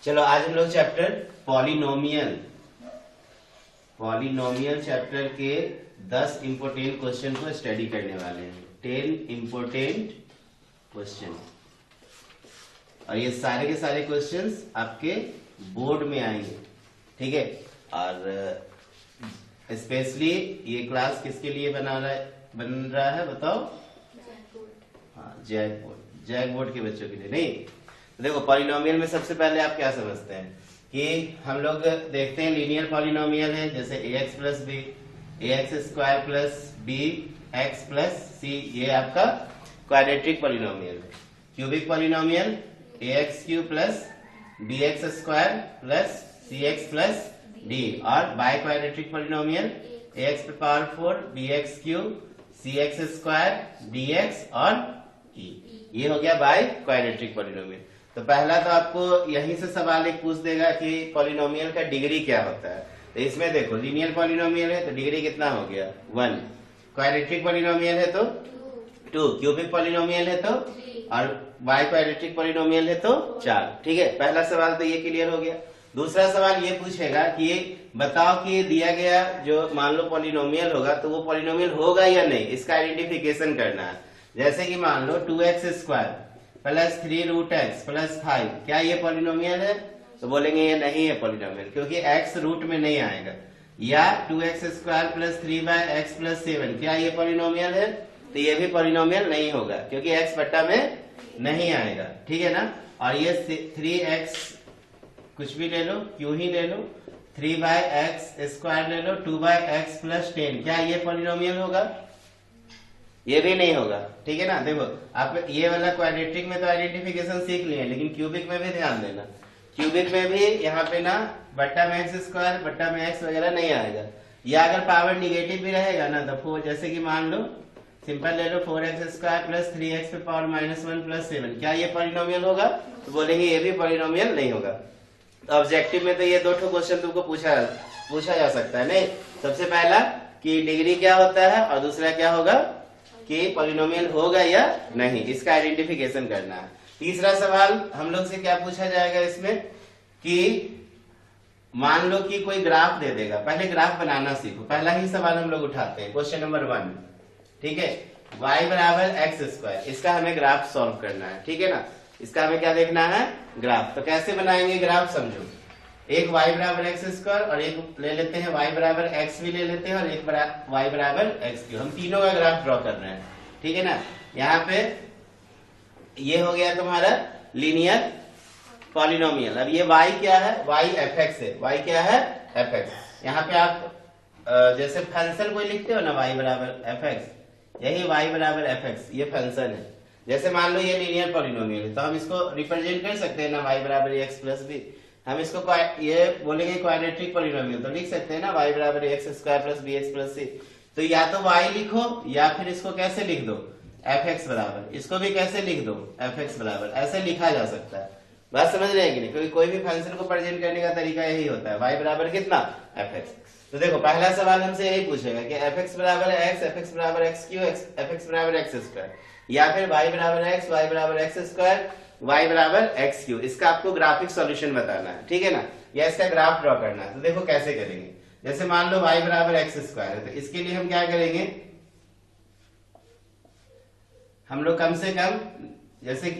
चलो आज हम लोग चैप्टर पॉलिनोमियल चैप्टर के 10 इंपोर्टेंट क्वेश्चन को स्टडी करने वाले हैं। 10 इंपोर्टेंट क्वेश्चन, और ये सारे के सारे क्वेश्चंस आपके बोर्ड में आएंगे, ठीक है। और स्पेशली ये क्लास किसके लिए बन रहा है बताओ? हाँ, जैक बोर्ड के बच्चों के लिए। नहीं तो देखो, पॉलिनोमियल में सबसे पहले आप क्या समझते हैं कि हम लोग देखते हैं लीनियर पॉलिनोमियल है, जैसे ax plus b, ax square plus b x plus c, ये आपका क्वाड्रेटिक पॉलिनोमियल है। Cubic polynomial ax cube plus bx square plus cx plus d, और बाय क्वाड्रेटिक पॉलिनोमियल ax पे power 4 bx cube cx square dx और e, ये हो गया by quadratic polynomial. तो पहला तो आपको यहीं से सवाल एक पूछ देगा कि पॉलिनोमियल का डिग्री क्या होता है। तो इसमें देखो, लीनियर पॉलिनोमियल है तो डिग्री कितना हो गया 1, क्वाड्रेटिक पॉलिनोमियल है तो 2, क्यूबिक पॉलिनोमियल है तो, और बाय क्वाड्रेटिक पॉलिनोमियल है तो 4। ठीक है, पहला सवाल तो ये क्लियर हो गया। दूसरा सवाल ये पूछेगा कि बताओ कि दिया गया जो मान लो पॉलिनोमियल होगा तो वो पॉलिनोमियल होगा या नहीं, इसका आइडेंटिफिकेशन करना है। जैसे कि मान लो 2x square plus 3 root X plus 5, क्या ये पॉलिनोमियल है? तो बोलेंगे ये नहीं है पॉलिनोमियल, क्योंकि x रूट में नहीं आएगा। या 2x square plus 3x plus 7, क्या ये पॉलिनोमियल है? तो ये भी पॉलिनोमियल नहीं होगा, क्योंकि x बट्टा में नहीं आएगा, ठीक है ना। और ये 3x कुछ भी ले लो, क्यों ही ले लो, 3x स्क्वायर ले लो, 2x प्लस 10, क्या ये पॉलिनोमियल होगा? ये भी नहीं होगा, ठीक है ना। देखो, आप ये वाला क्वाड्रेटिक में तो आइडेंटिफिकेशन सीख लिए, लेकिन क्यूबिक में भी ध्यान देना। क्यूबिक में भी यहाँ पे ना बट्टा में एक्स स्क्वायर बट्टा में एक्स वगैरह नहीं आएगा। या अगर पावर निगेटिव भी रहेगा ना तो 4, जैसे कि मान लो सिंपल ले लो 4x स्क्वायर प्लस 3x पे पावर -1 प्लस 7, क्या ये पॉलिनोमियल होगा? तो बोलेंगे ये भी पॉलिनोमियल नहीं होगा। तो ऑब्जेक्टिव में तो ये 2 क्वेश्चन तुमको पूछा जा सकता है। नहीं, सबसे पहला कि डिग्री क्या होता है, और दूसरा क्या होगा कि पॉलिनोमियल होगा या नहीं, इसका आइडेंटिफिकेशन करना है। तीसरा सवाल हम लोग से क्या पूछा जाएगा इसमें कि मान लो कि कोई ग्राफ दे देगा, पहले ग्राफ बनाना सीखो। पहला ही सवाल हम लोग उठाते हैं, क्वेश्चन नंबर 1, ठीक है। y बराबर एक्स स्क्वायर, इसका हमें ग्राफ सॉल्व करना है, ठीक है ना। इसका हमें क्या देखना है? ग्राफ। तो कैसे बनाएंगे ग्राफ, समझो। एक y बराबर एक्स स्क्वायर और एक ले लेते हैं y बराबर एक्स भी ले लेते हैं, और एक y बराबर एक्स क्यूब, हम तीनों का ग्राफ ड्रॉ कर रहे हैं, ठीक है ना। यहाँ पे ये हो गया तुम्हारा लीनियर पॉलिनोमियल। अब ये y क्या है? y fx है। y क्या है? fx। यहाँ पे आप जैसे फंक्शन कोई लिखते हो ना, y बराबर fx, यही y बराबर fx ये फंक्शन है। जैसे मान लो ये लीनियर पॉलिनोमियल है तो हम इसको रिप्रेजेंट कर सकते हैं ना, y बराबर एक्स प्लस बी। हम इसको ये बोलेंगे क्वाड्रेटिक पॉलिनोमियल, तो लिख सकते हैं ना y बराबर x square plus b x plus c. तो या तो y लिखो, या फिर इसको कैसे लिख दो fx बराबर, इसको भी कैसे लिख दो fx बराबर, ऐसे लिखा जा सकता है। बात समझ रहे हैं कि नहीं? क्योंकि कोई भी फंक्शन को प्रेजेंट करने का तरीका यही होता है, y बराबर कितना fx। तो देखो, पहला सवाल हमसे यही पूछेगा कि fx बराबर x, fx बराबर x क्यू, fx बराबर x स्क्वायर, या फिर y बराबर x, y बराबर x स्क्वायर, y बराबर x क्यू। इसका आपको ग्राफिक सॉल्यूशन बताना है, ठीक है ना, या इसका ग्राफ ड्रॉ करना है। तो देखो कैसे करेंगे। जैसे मान लो y बराबर x स्क्वायर है, तो इसके लिए हम क्या करेंगे, हम लोग कम से कम, जैसे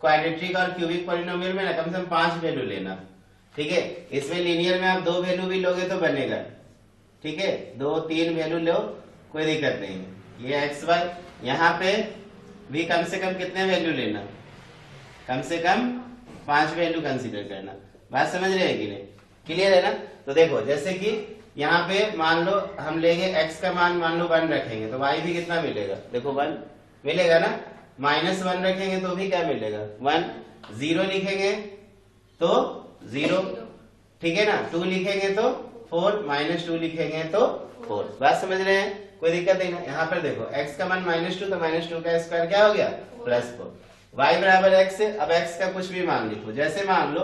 क्वाड्रेटिक और क्यूबिक पॉलिनोमियल में ना कम से कम 5 वैल्यू लेना, ठीक है। इसमें लीनियर में आप 2 वैल्यू भी लोगे तो बनेगा, ठीक है। 2-3 वैल्यू लो, कोई दिक्कत नहीं है। ये एक्स वाई, यहाँ पे भी कम से कम कितने वैल्यू लेना, कम से कम 5 वैल्यू कंसीडर करना। बात समझ रहे हैं कि नहीं? क्लियर है ना। तो देखो, जैसे कि यहाँ पे मान लो हम लेंगे x का मान, मान लो 1 रखेंगे तो y भी कितना मिलेगा? देखो 1 मिलेगा ना। -1 रखेंगे तो भी क्या मिलेगा? 1। 0 लिखेंगे तो 0, ठीक है ना। 2 लिखेंगे तो 4, -2 लिखेंगे तो 4। बात समझ रहे हैं? कोई दिक्कत नहीं ना। यहाँ पर देखो x का मान -2, तो -2 का स्क्वायर क्या हो गया? +4। y बराबर x है, अब x का कुछ भी मान लिखो। जैसे मान लो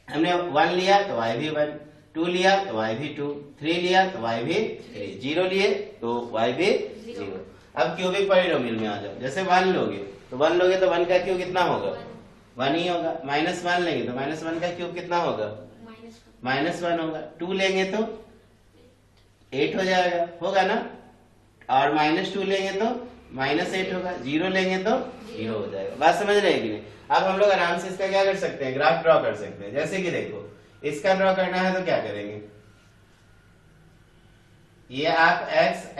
हमने 1 लिया तो y भी 1, 2 लिया तो y भी 2, 3 लिया तो y भी 3, 0 लिए तो y भी 0। अब क्यूबिक पॉलिनोमियल में आ जाओ। जैसे 1 लोगे तो 1 का क्यूब कितना होगा? 1 ही होगा। -1 लेंगे तो -1 का क्यूब कितना होगा? -1 होगा। 2 लेंगे तो 8 हो जाएगा, होगा ना। और -2 लेंगे तो -8 होगा। 0 लेंगे तो 0 हो जाएगा। बात समझ रहे हैं कि नहीं? अब हम लोग आराम से इसका क्या कर सकते हैं, ग्राफ ड्रॉ कर सकते हैं। जैसे कि देखो, इसका ड्रॉ करना है तो क्या करेंगे, ये आप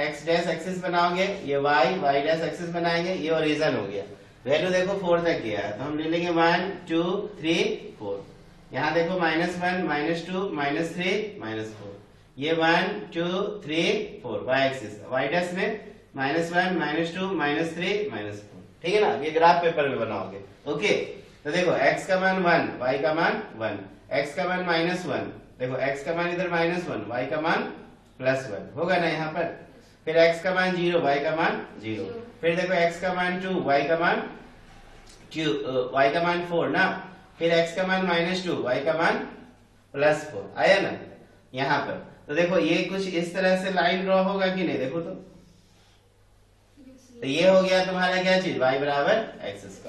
x डैश एक्सिस बनाओगे, ये y डैश एक्सिस बनाएंगे, ये ओरिजिन हो गया। वैल्यू देखो 4 तक किया है तो हम ले लेंगे 1 2 3 4। यहाँ देखो -1 -2 -3 -4, ये 1 2 3 4 y एक्सिस, y डैश में -1 -2 -3 -4, ठीक है ना। ये ग्राफ पेपर में बनाओगे। ओके, तो देखो x का मान 1, y का मान 1, x का मान -1, देखो x का मान इधर -1, y का मान +1 होगा ना यहाँ पर। फिर x का मान 0, y का मान 0, फिर देखो x का मान 2, y का मान 4 ना, फिर x का मान -2, y का मान +4 आया ना यहाँ पर। तो देखो ये कुछ इस तरह से लाइन ड्रॉ होगा कि नहीं, देखो तो ये हो गया तुम्हारा क्या चीज, y बराबर x²।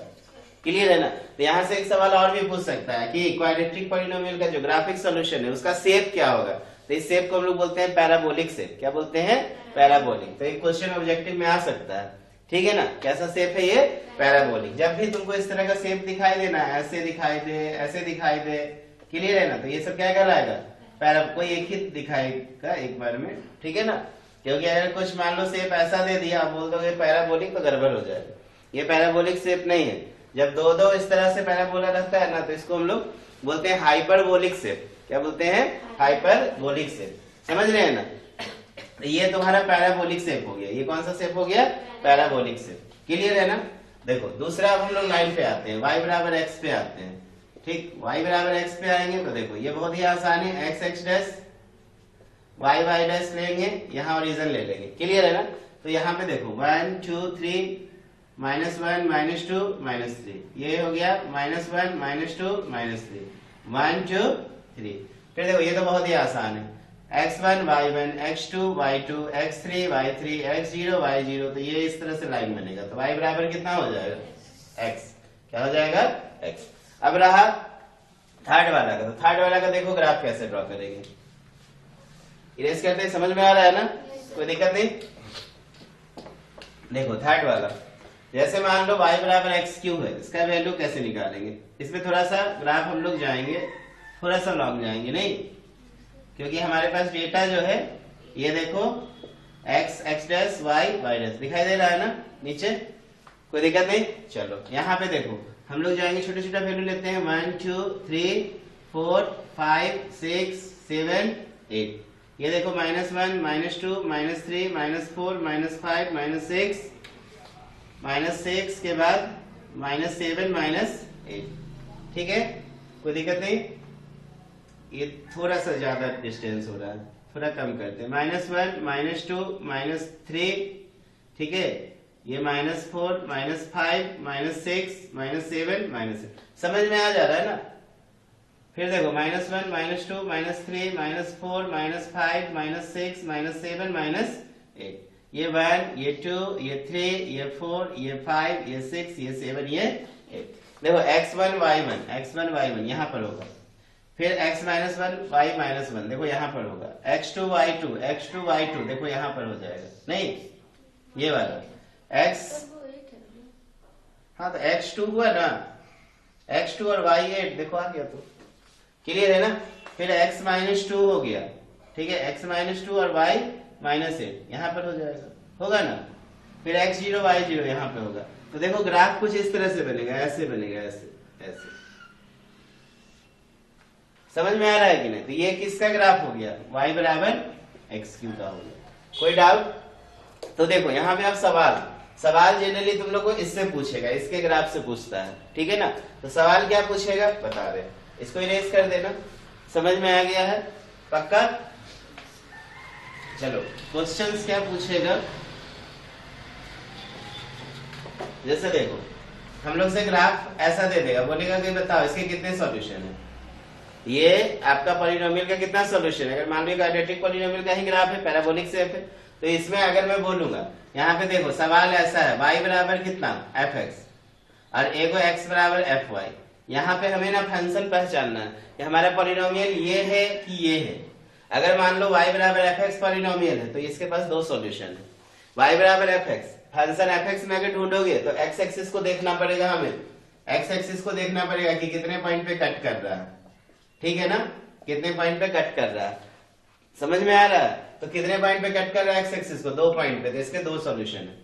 क्लियर है ना। तो यहाँ से एक सवाल और भी पूछ सकता है कि क्वाड्रेटिक पॉलिनोमियल का जो ग्राफिक सॉल्यूशन है उसका शेप क्या होगा। तो इस शेप को हम लोग बोलते हैं पैराबोलिक शेप। क्या बोलते हैं? पैराबोलिक। तो एक क्वेश्चन ऑब्जेक्टिव में आ सकता है, ठीक है ना। कैसा शेप है ये? पैराबोलिक। जब भी तुमको इस तरह का शेप दिखाई देना, ऐसे दिखाई दे, ऐसे दिखाई दे, क्लियर है ना, तो ये सब क्या कहलाएगा? कोई एक ही दिखाएगा एक बार में, ठीक है ना। क्योंकि अगर कुछ मान लो शेप ऐसा दे दिया, आप बोल दोगे पैराबोलिक, तो गड़बड़ हो जाएगा। ये पैराबोलिक शेप नहीं है। जब दो इस तरह से पैराबोला रहता है ना, तो इसको हम लोग बोलते हैं हाइपरबोलिक शेप। क्या बोलते हैं? Hyperbolic shape. समझ रहे हैं ना। ये तुम्हारा पैराबोलिक शेप हो गया। ये कौन सा शेप हो गया? Parabolic shape. क्लियर है ना। देखो दूसरा अब हम लोग लाइन पे आते हैं, y बराबर x पे आते हैं। ठीक, y बराबर x पे आएंगे तो देखो ये बहुत ही आसान है। x डैश y डैश लेंगे, यहाँ ओरिजिन ले लेंगे। क्लियर है ना। तो यहाँ पे देखो 1 2 3 -1 -2 -3, ये हो गया -1 -2 -3 1 2 3। फिर देखो ये तो बहुत ही आसान है, x1 y1 x2 y2 x3 y3 x0 y0। तो ये इस तरह से लाइन बनेगा। तो y बराबर कितना हो जाएगा? x। क्या हो जाएगा? x। अब रहा थर्ड वाला का। तो थर्ड वाला का देखो ग्राफ कैसे ड्रॉ करेंगे। इरेज करते हैं, समझ में आ रहा है ना, कोई दिक्कत नहीं। देखो थर्ड वाला, जैसे मान लो y बराबर x³ है, इसका वैल्यू कैसे निकालेंगे। इसमें थोड़ा सा ग्राफ हम लोग जाएंगे, थोड़ा सा लॉन्ग जाएंगे, नहीं क्योंकि हमारे पास डेटा जो है ये देखो x डैश y डैश दिखाई दे रहा है ना नीचे, कोई दिक्कत नहीं। चलो यहाँ पे देखो हम लोग जाएंगे, छोटे छोटे वैल्यू लेते हैं 1 2 3 4 5 6 7 8। ये देखो -1 -2 -3 -4 -5 -6 के बाद -7 -8, ठीक है, कोई दिक्कत नहीं। ये थोड़ा सा ज्यादा डिस्टेंस हो रहा है, थोड़ा कम करते हैं। -1 -2 -3, ठीक है, ये -4 -5 -6 -7 -8, समझ में आ जा रहा है ना। फिर देखो -1 -2 -3 -4 -5 -6 -7 -8, ये 1 ये 2 ये 3 ये 4 ये 5 ये 6 ये 7 ये 8। देखो x1 y1 यहाँ पर होगा, फिर x -1 y -1 देखो यहाँ पर होगा, x2 y2 देखो यहाँ पर हो जाएगा, नहीं ये वाला x, हाँ तो x2 हुआ ना, x2 और y8 देखो आ गया। तो क्लियर है ना। फिर x -2 हो गया, ठीक है, x -2 और y -8 यहाँ पर हो जाएगा, होगा ना। फिर x0 y0 यहाँ पे होगा। तो देखो ग्राफ कुछ इस तरह से बनेगा, ऐसे बनेगा, ऐसे ऐसे। समझ में आ रहा है कि नहीं। तो ये किसका ग्राफ हो गया? y बराबर x³ का हो गया। कोई डाउट? तो देखो यहाँ पे आप सवाल जनरली तुम लोग को इससे पूछेगा, इसके ग्राफ से पूछता है, ठीक है ना। तो सवाल क्या पूछेगा बता रहे, इसको इरेज कर देना। समझ में आ गया है पक्का। चलो क्वेश्चंस क्या पूछेगा, जैसे देखो हम लोग से ग्राफ ऐसा दे देगा, बोलेगा कि बताओ इसके कितने सॉल्यूशन है। ये आपका पॉलिनोमियल का कितना सॉल्यूशन है। अगर मान लो क्वाड्रेटिक पॉलिनोमियल का ही ग्राफ है, पैराबोलिक शेप है, तो इसमें अगर मैं बोलूंगा यहाँ पे देखो सवाल ऐसा है, y बराबर कितना fx और एगो x बराबर fy, यहाँ पे हमें ना फंक्शन पहचानना है कि हमारा पॉलिनोमियल ये है कि ये है। अगर मान लो y बराबर fx पॉलिनोमियल है तो इसके पास दो सॉल्यूशन है। y बराबर fx, फंक्शन fx में अगर ढूंढोगे तो x एक्सिस को देखना पड़ेगा, हमें x एक्सिस को देखना पड़ेगा कि कितने पॉइंट पे कट कर रहा है, ठीक है ना, कितने पॉइंट पे कट कर रहा है, समझ में आ रहा है। तो कितने पॉइंट पे कट कर रहा है x एक्सिस को, 2 पॉइंट पे, तो इसके दो सॉल्यूशन है।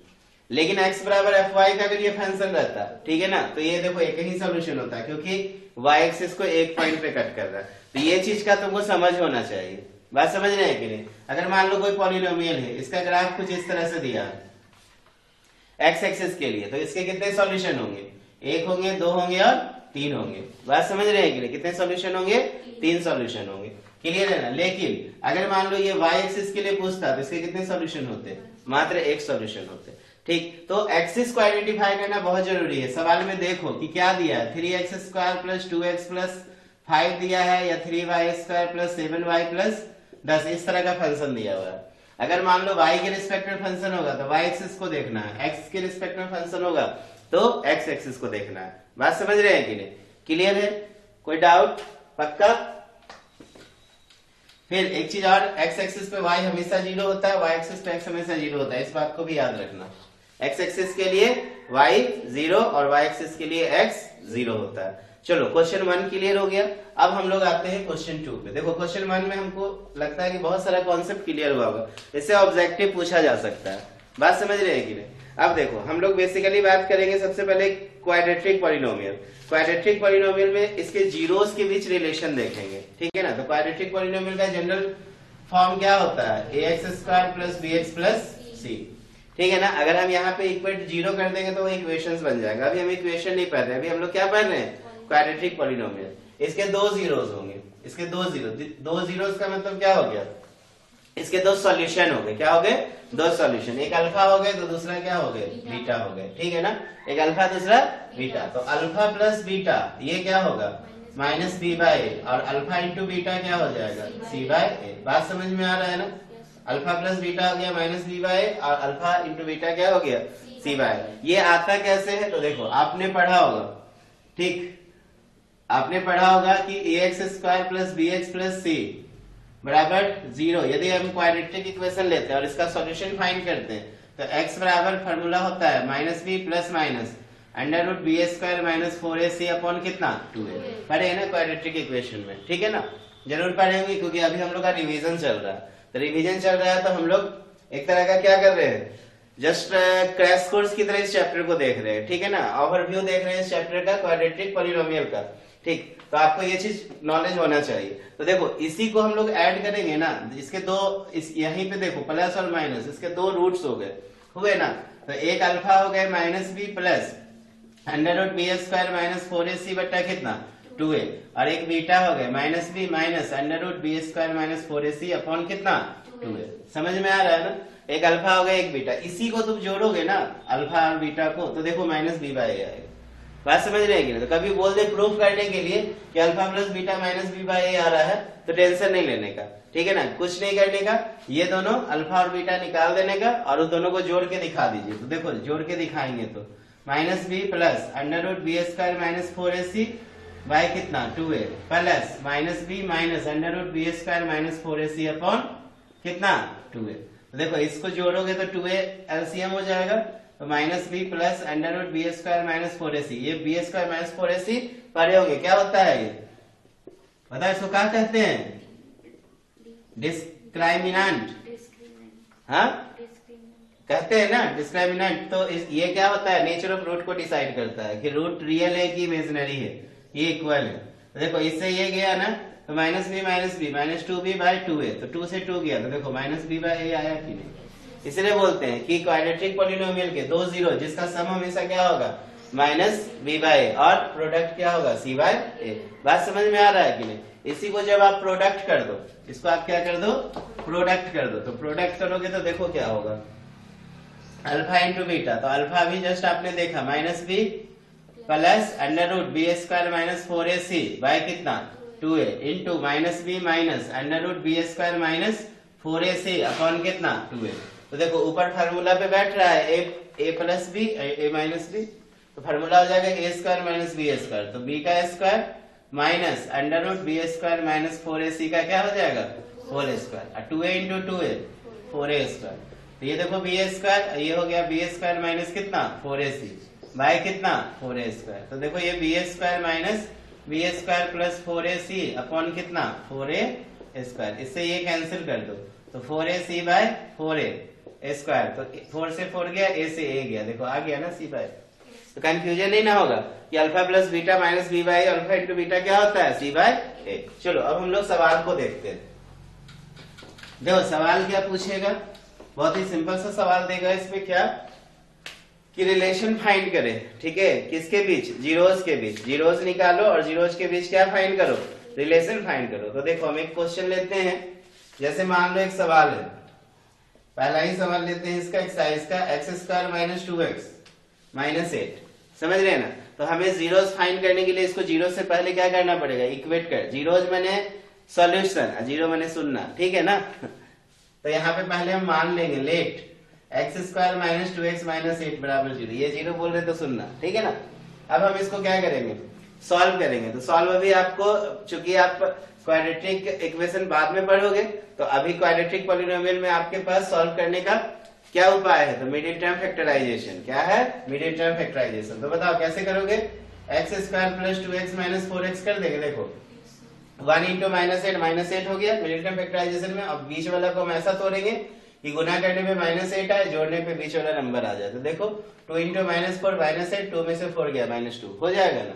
लेकिन x बराबर fy का अगर ये फंक्शन रहता, ठीक है ना, तो ये देखो एक ही सॉल्यूशन होता है क्योंकि y एक्सिस को एक पॉइंट पे कट कर रहा है। तो ये चीज का तुमको समझ होना चाहिए, बात समझ रहे हैं कि नहीं। अगर मान लो कोई पॉलिनोमियल है, इसका ग्राफ कुछ इस तरह से दिया है x एक्सिस के लिए, तो इसके कितने सॉल्यूशन होंगे, 1 होंगे, 2 होंगे और 3 होंगे। बात समझ रहे हैं कि नहीं, कितने सॉल्यूशन होंगे, 3 सॉल्यूशन होंगे, क्लियर है ना। लेकिन अगर मान लो ये y एक्सिस के लिए पूछता तो इसके कितने सॉल्यूशन होते, मात्र 1 सॉल्यूशन होते, ठीक। तो एक्सिस को आइडेंटिफाई करना बहुत जरूरी है। सवाल में देखो कि क्या दिया है, 3x² + 2x + 5 दिया है या 3y² + 7y + 10, इस तरह का फंक्शन दिया हुआ है। अगर मान लो y के रिस्पेक्ट में फंक्शन होगा तो y एक्सिस को देखना है, x के रिस्पेक्ट में फंक्शन होगा तो x एक्सिस को देखना है। बात समझ रहे हैं कि नहीं, क्लियर है, कोई डाउट, पक्का। फिर एक चीज और, x एक्सिस पे y हमेशा 0 होता है, y एक्सिस पे x हमेशा 0 होता है, इस बात को भी याद रखना। x एक्सिस के लिए y 0 और y एक्सिस के लिए x 0 होता है। चलो क्वेश्चन 1 क्लियर हो गया। अब हम लोग आते हैं क्वेश्चन 2 पे। देखो क्वेश्चन 1 में हमको लगता है कि बहुत सारा कॉन्सेप्ट क्लियर हुआ होगा, इससे ऑब्जेक्टिव पूछा जा सकता है। बात समझ रहे हैं कि नहीं। अब देखो हम लोग बेसिकली बात करेंगे सबसे पहले क्वाड्रेटिक पॉलिनोमियल। क्वाड्रेटिक पॉलिनोमियल में इसके जीरोस के बीच रिलेशन देखेंगे, ठीक है ना। तो क्वाड्रेटिक पॉलिनोमियल का जनरल फॉर्म क्या होता है, ax² + bx + c, ठीक है ना। अगर हम यहाँ पे इक्वल 0 कर देंगे तो वो इक्वेशंस बन जाएगा। अभी हम इक्वेशन नहीं पढ़ रहे, अभी हम लोग क्या पढ़ रहे हैं, क्वाड्रेटिक पॉलिनोमियल। इसके 2 जीरोस होंगे, इसके 2 जीरोस का मतलब क्या हो गया, इसके 2 सॉल्यूशन हो गए। क्या हो गए, 2 सॉल्यूशन, एक अल्फा हो गए तो दूसरा क्या हो गए, बीटा हो गए, ठीक है ना। एक अल्फा दूसरा बीटा, तो अल्फा + बीटा ये क्या होगा, -b/a, और अल्फा * बीटा क्या हो जाएगा, c/a। बात समझ में आ रहा है ना। अल्फा + बीटा हो गया -b/a और अल्फा * बीटा क्या हो गया, c/a। ये आता कैसे है, तो देखो आपने पढ़ा होगा, ठीक, आपने पढ़ा होगा कि ax² + bx + c बराबर 0। यदि हम क्वाड्रेटिक इक्वेशन लेते हैं और इसका सॉल्यूशन फाइंड करते हैं तो x बराबर फॉर्मूला होता है -b + √b² - 4ac अपॉन कितना, 2a। पढ़े ना क्वाड्रेटिक इक्वेशन में, ठीक है ना, जरूर पढ़ेंगे क्योंकि अभी हम लोग का रिवीजन चल रहा है। तो रिवीजन चल रहा है तो हम लोग एक तरह का क्या कर रहे हैं, जस्ट क्रैश कोर्स की तरह इस चैप्टर को देख रहे हैं, ठीक है ना, ओवरव्यू देख रहे हैं इस चैप्टर का, क्वाड्रेटिक पॉलिनोमियल का, ठीक। तो आपको ये चीज नॉलेज होना चाहिए। तो देखो इसी को हम लोग ऐड करेंगे ना, इसके 2 यहीं पे देखो प्लस और माइनस, इसके 2 रूट्स हो गए, हुए ना। तो एक अल्फा हो गए -b + √b² - 4ac बट्टा कितना, 2a, और एक बीटा हो गए -b - √b² - 4ac अपॉन कितना, 2a। समझ में आ रहा है ना। एक अल्फा हो गया, एक बीटा, इसी को तुम जोड़ोगे ना अल्फा और बीटा को तो देखो -b/a आएगा। बात समझ रहे हैं कि नहीं। तो कभी बोल दे प्रूफ करने के लिए कि अल्फा + बीटा -b/a आ रहा है तो टेंशन नहीं लेने का, ठीक है ना, कुछ नहीं करने का, ये दोनों अल्फा और बीटा निकाल देने का और उस दोनों को जोड़ के दिखा दीजिए। तो देखो जोड़ के दिखाएंगे तो -b + √b² - 4ac बाय कितना, 2a, plus -b - √b² - 4ac upon कितना, 2a। तो देखो इसको जोड़ोगे तो 2a एलसीएम हो जाएगा, तो -b + √b² - 4ac, ये b² - 4ac पढ़े होंगे, क्या होता है ये, पता है इसको क्या कहते हैं, डिस्क्रिमिनेंट, हाँ कहते हैं ना डिस्क्रिमिनेंट। तो ये क्या होता है, नेचर ऑफ रूट को डिसाइड करता है कि रूट रियल है कि इमेजिनरी है, ये इक्वल है। तो देखो इससे ये गया ना, तो -b -2b/2a, तो 2 से 2 गया, तो देखो -b/a आया कि नहीं। इसलिए बोलते हैं कि क्वाड्रेटिक पॉलिनोमियल के 2 जीरो जिसका सम हमेशा क्या होगा, -b/a, और प्रोडक्ट क्या होगा, c/a। बात समझ में आ रहा है कि नहीं। इसी को जब आप प्रोडक्ट कर दो, इसको आप क्या कर दो, प्रोडक्ट कर दो, तो प्रोडक्ट करोगे तो देखो क्या होगा, अल्फा * बीटा, तो अल्फा भी जस्ट आपने देखा -b + √b² - 4ac बाय कितना, 2a, into -b - √b² - 4ac upon कितना, 2a। तो देखो ऊपर फार्मूला पे बैठ रहा है a + b a - b, तो फॉर्मूला हो जाएगा A square minus B square, तो बी का square minus under root B square minus 4ac का क्या हो जाएगा whole square, 2a into 2a 4a square. तो ये देखो बी स्क्वायर, ये हो गया बी स्क्वायर माइनस कितना 4ac बाय कितना 4a स्क्वायर। तो देखो ये B square minus B square plus 4ac upon कितना 4a स्क्वायर, इससे ये कैंसिल कर दो तो 4ac बाय 4a स्क्वायर, तो 4 से 4 गया, a से a गया, देखो आ गया ना c बाय। तो कंफ्यूजन नहीं ना होगा कि alpha plus beta minus B by alpha into beta क्या होता है सी बाय ए। चलो अब हम लोग सवाल को देखते हैं। देखो सवाल क्या पूछेगा, बहुत ही सिंपल सा सवाल देगा। इसमें क्या कि रिलेशन फाइंड करें, ठीक है, किसके बीच जीरोस के बीच, जीरोस निकालो और जीरोस के बीच क्या फाइंड करो रिलेशन फाइंड करो। तो देखो हम एक क्वेश्चन लेते हैं, जैसे मान लो एक सवाल है, पहला ही सवाल लेते हैं इसका एक्सरसाइज का, x square minus 2x minus 8, समझ रहे हैं ना। तो हमें जीरोस फाइंड करने के लिए इसको जीरो से पहले क्या करना पड़ेगा इक्वेट कर, जीरोस मैंने सॉल्यूशन, जीरो मैंने सुनना, ठीक है ना। तो यहाँ पे पहले हम मान लेंगे let X square minus 2x minus 8 बराबर 0, ये जीरो बोल रहे तो सुनना, ठीक है ना। अब हम इसको क्या करेंगे सॉल्व करेंगे। तो सॉल्व अभी आपको, चूंकि आप क्वाड्रेटिक इक्वेशन बाद में पढ़ोगे, तो अभी क्वाड्रेटिक पॉलिनोमियल में आपके पास सॉल्व करने का क्या उपाय है, तो मिडिल टर्म फैक्टराइजेशन। क्या है मिडिल टर्म फैक्टराइजेशन। तो बताओ कैसे करोगे, x square plus 2x minus 4x कर देंगे। देखो 1 इंटू माइनस 8 हो गया मिडिल टर्म फैक्टराइजेशन में। अब बीच वाला को हम ऐसा तोड़ेंगे कि गुना करने पे माइनस 8 आए, जोड़ने पे बीच वाला नंबर आ जाए। तो देखो 2 इंटू माइनस 4 माइनस 8, 2 में से 4 गया माइनस 2 हो जाएगा ना,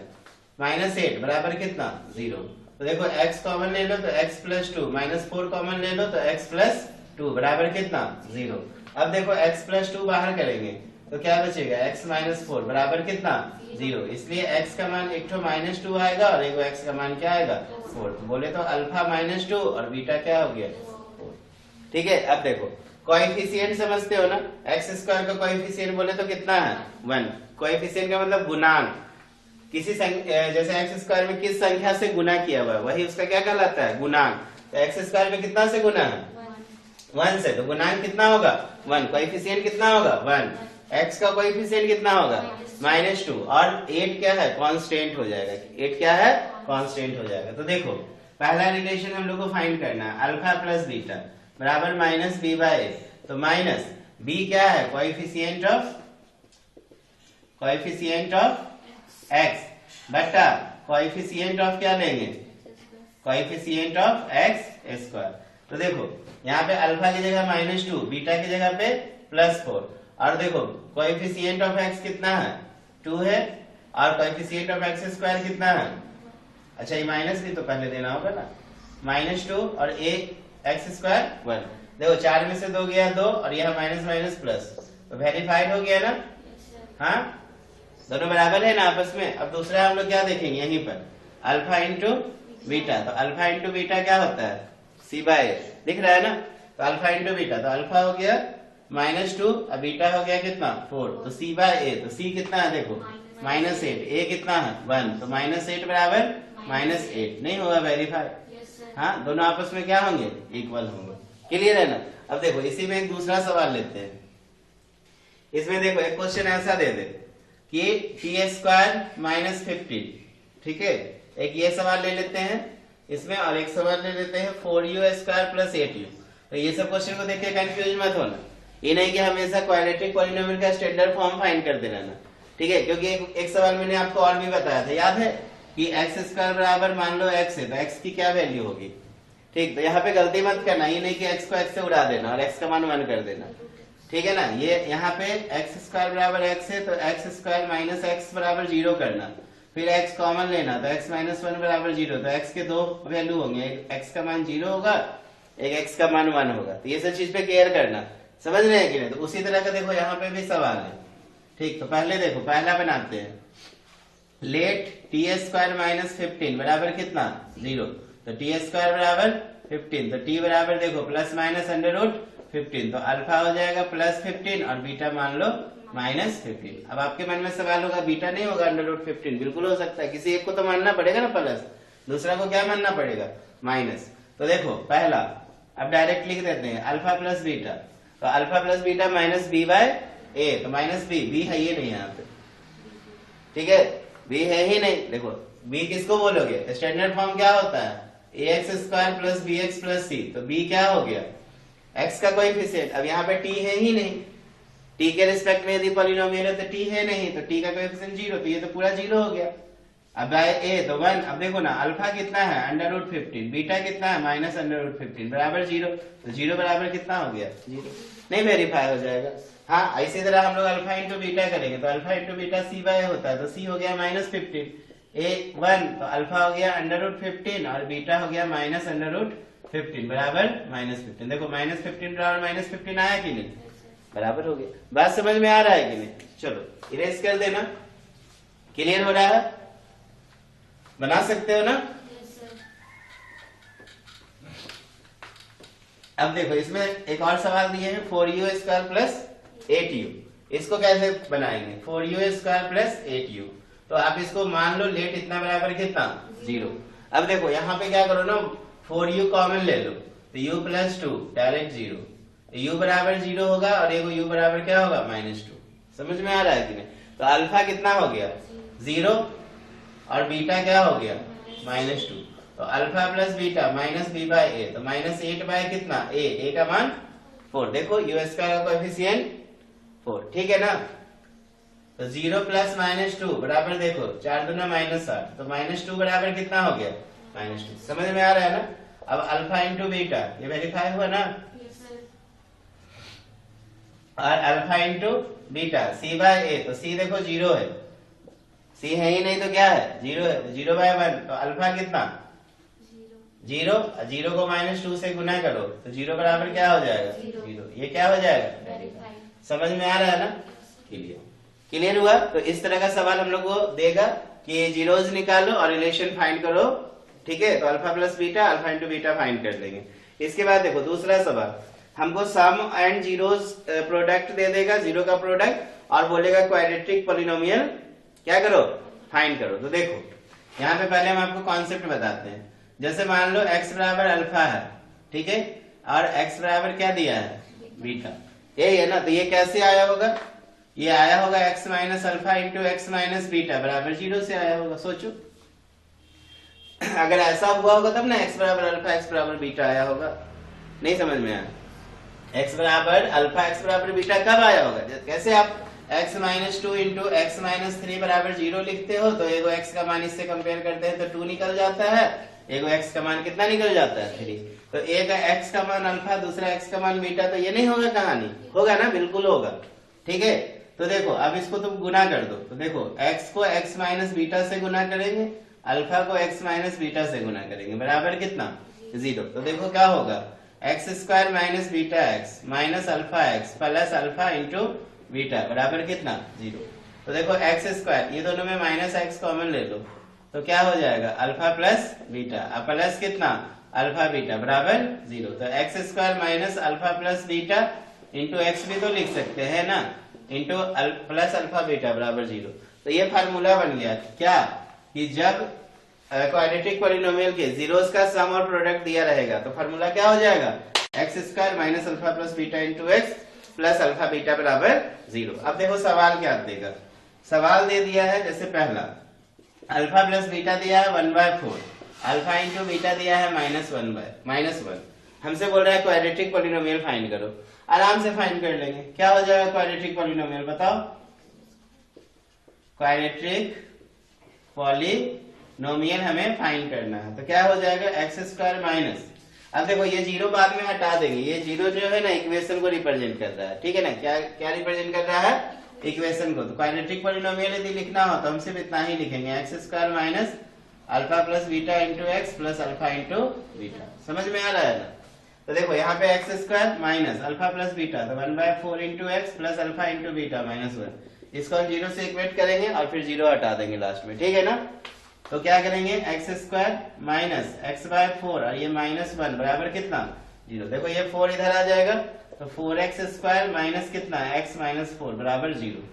माइनस 8 बराबर कितना 0। तो देखो x कॉमन ले लो तो x प्लस 2, माइनस 4 कॉमन ले लो तो x प्लस 2 बराबर कितना 0। अब देखो x प्लस 2 बाहर करेंगे तो क्या बचेगा x माइनस 4 बराबर कितना 0। इसलिए x का मान एक तो माइनस 2 आएगा और एक x का मान क्या आएगा 4। तो बोले तो अल्फा माइनस 2 और बीटा क्या हो गया 4, ठीक है। अब देखो कोएफिशिएंट समझते हो ना, एक्स स्क्वायर का कोएफिशिएंट बोले तो कितना है 1। कोएफिशिएंट का मतलब गुणांक, किसी जैसे एक्स स्क्वायर में किस संख्या से गुना किया हुआ है वही उसका क्या कहलाता है गुणांक। तो एक्स स्क्वायर में कितना से गुना है 1 से, तो गुणांक कितना होगा 1, कोएफिशिएंट कितना होगा 1, एक्स का कोएफिशिएंट कितना होगा माइनस 2 और 8 क्या है कांस्टेंट हो जाएगा, 8 क्या है कांस्टेंट हो जाएगा। तो देखो पहला रिलेशन हम लोग को फाइंड करना है, अल्फा प्लस बीटा बराबर माइनस बी बाय ए। तो माइनस बी क्या है कोएफिशिएंट ऑफ एक्स बटा कोएफिशिएंट ऑफ क्या लेंगे कोएफिशिएंट ऑफ एक्स स्क्वायर। तो देखो यहाँ पे अल्फा की जगह माइनस 2, बीटा की जगह पे प्लस 4, और देखो कोएफिशिएंट ऑफ एक्स कितना है 2 है और कोएफिशिएंट ऑफ एक्स स्क्वायर कितना है, अच्छा ये माइनस भी तो पहले देना होगा ना, माइनस 2 और एक एक्स स्क्वायर 1। देखो 4 में से 2 गया 2 और यह माइनस माइनस प्लस, तो वेरीफाइड हो गया ना, हाँ दोनों बराबर है ना आपस में। अब दूसरा हम लोग क्या देखेंगे यहीं पर अल्फा इंटू बीटा, तो अल्फा इंटू बीटा क्या होता है सी बाय ए, दिख रहा है ना। तो अल्फा इंटू बीटा, तो अल्फा हो गया माइनस 2 और बीटा हो गया कितना 4, तो सी बाय ए, तो सी कितना है देखो माइनस 8, ए कितना है 1, तो माइनस 8 बराबर माइनस 8 नहीं होगा वेरीफाई, हाँ दोनों आपस में क्या होंगे इक्वल होंगे, क्लियर है ना। अब देखो इसी में एक दूसरा सवाल लेते हैं। इसमें देखो एक क्वेश्चन ऐसा दे दे कि टी स्क्वायर माइनस 15, ठीक है, एक ये सवाल ले लेते हैं इसमें और एक सवाल ले लेते हैं 4u स्क्वायर प्लस 8u। तो ये सब क्वेश्चन को देख के कंफ्यूज मत होना, ये नहीं कि हमेशा क्वाड्रेटिक पॉलिनोमियल का स्टैंडर्ड फॉर्म फाइंड करते रहना, ठीक है, क्योंकि एक सवाल मैंने आपको और भी बताया था, याद है कि एक्स स्क्वायर बराबर मान लो एक्स है, तो एक्स की क्या वैल्यू होगी, ठीक। तो यहाँ पे गलती मत करना, ये नहीं कि एक्स को एक्स से उड़ा देना और एक्स का मान 1 कर देना, ठीक है ना। ये यहाँ पे एक्स स्क्वायर बराबर एक्स है तो एक्स स्क्वायर माइनस एक्स बराबर 0 करना, फिर एक्स कॉमन लेना, तो एक्स माइनस 1 बराबर 0, तो एक्स के 2 वैल्यू होंगे, एक एक्स का मान 0 होगा, एक एक्स का मान 1 होगा। तो ये सब चीज पे केयर करना, समझ रहे हैं कि नहीं। तो उसी तरह का देखो यहाँ पे भी सवाल है, ठीक। तो पहले देखो पहला बनाते हैं, लेट टी स्क्वायर माइनस 15 बराबर कितना 0, तो टी स्क्वायर बराबर 15, तो टी बराबर देखो प्लस माइनस अंडर रूट 15, तो अल्फा हो जाएगा प्लस 15 और बीटा मान लो माइनस 15। अब आपके मन में सवाल होगा बीटा नहीं होगा अंडर रूट 15, बिल्कुल हो सकता है, किसी एक को तो मानना पड़ेगा ना प्लस, दूसरा को क्या मानना पड़ेगा माइनस। तो देखो पहला अब डायरेक्ट लिख देते हैं अल्फा प्लस बीटा, तो alpha plus beta minus b by a, तो माइनस बी है ये नहीं यहाँ पे, ठीक है, b है ही नहीं। देखो b किसको बोलोगे, स्टैंडर्ड फॉर्म क्या होता है, ax² plus bx plus c, तो b क्या हो गया, x का कोएफिशिएंट। अब यहाँ पे t है ही नहीं, t के रिस्पेक्ट में यदि पॉलिनोमियल है तो t है नहीं, तो t का कोएफिशिएंट 0, तो ये तो पूरा 0 हो गया। अब बाय a तो 1। अब देखो ना अल्फा कितना है √15, बीटा कितना है -√15 बराबर 0, तो 0 बराबर कितना हो गया 0, नहीं वेरीफाई हो जाएगा। हाँ इसी तरह हम लोग अल्फा इंटू बीटा करेंगे तो alpha into beta c by होता है, तो c हो गया -15, a1 तो अल्फा हो गया √15 और बीटा हो गया -√15 बराबर -15। देखो -15 बराबर -15 आया कि नहीं, बराबर हो गया। बात समझ में आ रहा है कि नहीं, चलो इरेज कर देना। क्लियर हो रहा है, बना सकते हो ना। अब देखो इसमें एक और सवाल दिए हैं 4u² प्लस 8u, इसको कैसे बनाएंगे 4u² प्लस 8u, तो आप इसको मान लो लेट इतना बराबर कितना 0। अब देखो यहाँ पे क्या करो ना 4u कॉमन ले लो, तो u प्लस 2 डायरेक्ट 0, u बराबर 0 होगा और एगो u बराबर क्या होगा -2। समझ में आ रहा है कि नहीं, तो अल्फा कितना हो गया 0 और बीटा क्या हो गया -2, तो alpha plus beta -b bye a, तो -8 बाय कितना a का मान 4। देखो u² का कोएफिशिएंट 4, ठीक है ना। तो 0 प्लस -2 बराबर देखो 4 दूना -8, तो -2 बराबर कितना हो गया -2। समझ में आ रहा है ना। अब अल्फा इंटू बीटा ये वेरीफाई हुआ ना, और alpha into beta c by a, तो c देखो 0 है, c है ही नहीं तो क्या है 0 है, 0 बाय 1, तो अल्फा कितना 0, 0 को -2 से गुना करो तो 0 बराबर क्या हो जाएगा 0, ये क्या हो जाएगा। समझ में आ रहा है ना, क्लियर हुआ। तो इस तरह का सवाल हम लोग को देगा कि जीरोज निकालो और रिलेशन फाइंड करो, ठीक है। तो alpha plus beta alpha into beta find कर देंगे। इसके बाद देखो दूसरा सवाल, हमको सम एंड जीरोज प्रोडक्ट दे देगा, जीरो का प्रोडक्ट, और बोलेगा क्वाड्रेटिक पॉलिनोमियल क्या करो फाइंड करो। तो देखो यहाँ पे पहले हम आपको कॉन्सेप्ट बताते हैं। जैसे मान लो x बराबर अल्फा है, ठीक है, और x बराबर क्या दिया है बीटा, ये है ना, तो ये कैसे आया होगा, ये आया होगा x minus alpha into x minus beta बराबर 0 से आया होगा। सोचो अगर ऐसा हुआ होगा तब ना x बराबर अल्फा x बराबर बीटा आया होगा। नहीं समझ में आया, x बराबर अल्फा x बराबर बीटा कब आया होगा, कैसे आप x minus 2 into x minus 3 बराबर 0 लिखते हो, तो एगो x का मान इससे कंपेयर करते हैं तो 2 निकल जाता है, एगो x का मान कितना निकल जाता है 3, तो एक x का मान अल्फा दूसरा x का मान बीटा, तो ये नहीं होगा कहानी, होगा ना, बिल्कुल होगा, ठीक है। तो देखो अब इसको तुम गुना कर दो, तो देखो x को x माइनस बीटा से गुना करेंगे, अल्फा को x माइनस बीटा से गुना करेंगे, बराबर कितना 0। तो देखो क्या होगा x² minus beta x minus alpha x plus alpha into beta बराबर कितना 0। तो देखो x², ये दोनों में माइनस x कॉमन ले लो, तो क्या हो जाएगा अल्फा प्लस बीटा, अब प्लस कितना अल्फा बीटा बराबर 0। तो x² minus alpha plus beta into x भी तो लिख सकते हैं ना, इंटू प्लस अल्फा बीटा बराबर 0। तो ये फार्मूला बन गया क्या, कि जब क्वाड्रेटिक पॉलिनोमियल के जीरोस का सम और प्रोडक्ट दिया रहेगा तो फार्मूला क्या हो जाएगा x² minus alpha plus beta into X plus alpha beta बराबर 0। अब देखो सवाल क्या देगा, सवाल दे दिया है जैसे पहला अल्फा प्लस बीटा दिया है 1/4, अल्फा इंटू बीटा दिया है -1, हमसे बोल रहा है क्वाड्रेटिक पॉलिनोमियल फाइंड करो। आराम से फाइंड कर लेंगे, क्या हो जाएगा क्वाड्रेटिक पॉलिनोमियल बताओ, क्वाड्रेटिक पॉलिनोमियल हमें फाइंड करना है, तो क्या हो जाएगा x² माइनस, अब देखो ये 0 बाद में हटा देंगे, ये 0 जो है ना इक्वेशन को रिप्रेजेंट कर रहा है, ठीक है ना, क्या रिप्रेजेंट कर रहा है इक्वेशन को। तो क्वाड्रेटिक पॉलिनोमियल यदि लिखना हो तो हम सिर्फ इतना ही लिखेंगे x² minus alpha plus beta into X plus alpha into beta. समझ में आ रहा है ना। तो देखो यहाँ पे x² minus alpha plus beta, तो 1/4 into X plus alpha into beta -1, इसको हम 0 से इक्वेट करेंगे और फिर 0 हटा देंगे लास्ट में, ठीक है ना। तो क्या करेंगे x² माइनस x/4 और ये -1 बराबर कितना 0। देखो ये 4 इधर आ जाएगा, तो 4x² माइनस कितना x माइनस 4 बराबर 0,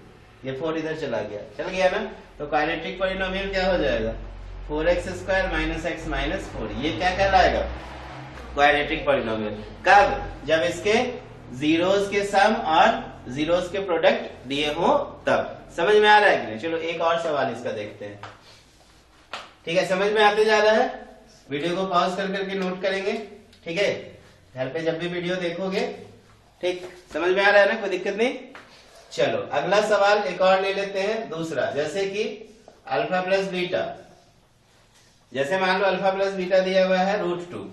ये 4 इधर चला गया, चल गया ना। तो क्वाड्रेटिक पॉलिनोमियल क्या हो जाएगा 4x² माइनस x माइनस 4, ये क्या कहलाएगा क्वाड्रेटिक पॉलिनोमियल। कब, जब इसके जीरोस के सम और जीरोस के प्रोडक्ट दिए हो तब। समझ में आ रहा है कि नहीं? चलो एक और सवाल इसका देखते हैं। ठीक है, समझ में आते जा रहा है? वीडियो को पॉज कर करके नोट करेंगे, ठीक है? घर पे जब भी वीडियो देखोगे, ठीक, समझ में आ रहा है ना? कोई दिक्कत नहीं। चलो अगला सवाल एक और ले लेते हैं, दूसरा, जैसे कि अल्फा प्लस बीटा। जैसे मान लो अल्फा प्लस बीटा दिया हुआ है √2,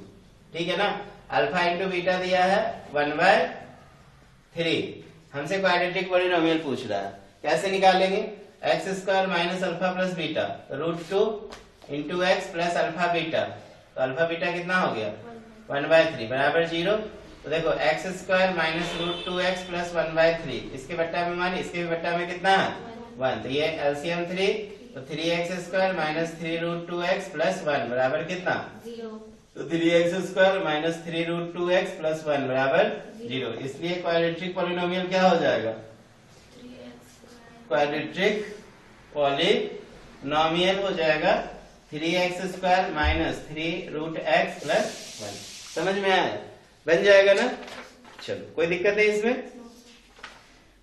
ठीक है ना? अल्फा इंटू बीटा दिया है 1/3। हमसे क्वाड्रेटिक पॉलिनोमियल पूछ रहा है, कैसे निकालेंगे? X square minus alpha plus beta √2 into X plus alpha beta, तो अल्फा बीटा कितना हो गया? 1/3 बराबर 0। तो देखो X square minus √2x plus 1/3, इसके बट्टा में मान, इसके भी बट्टा में कितना है? 1। तो ये एलसीएम 3, तो 3x square minus 3√2x plus 1 बराबर कितना? 0। तो 3x square minus 3√2x plus 1 बराबर 0। इसलिए क्वाड्रेटिक पॉलिनोमियल क्या हो जाएगा? क्वाड्रेटिक पॉलिनोमियल हो जाएगा 3x square minus 3√x plus 1। समझ में आया? बन जाएगा ना? चलो कोई दिक्कत है इसमें?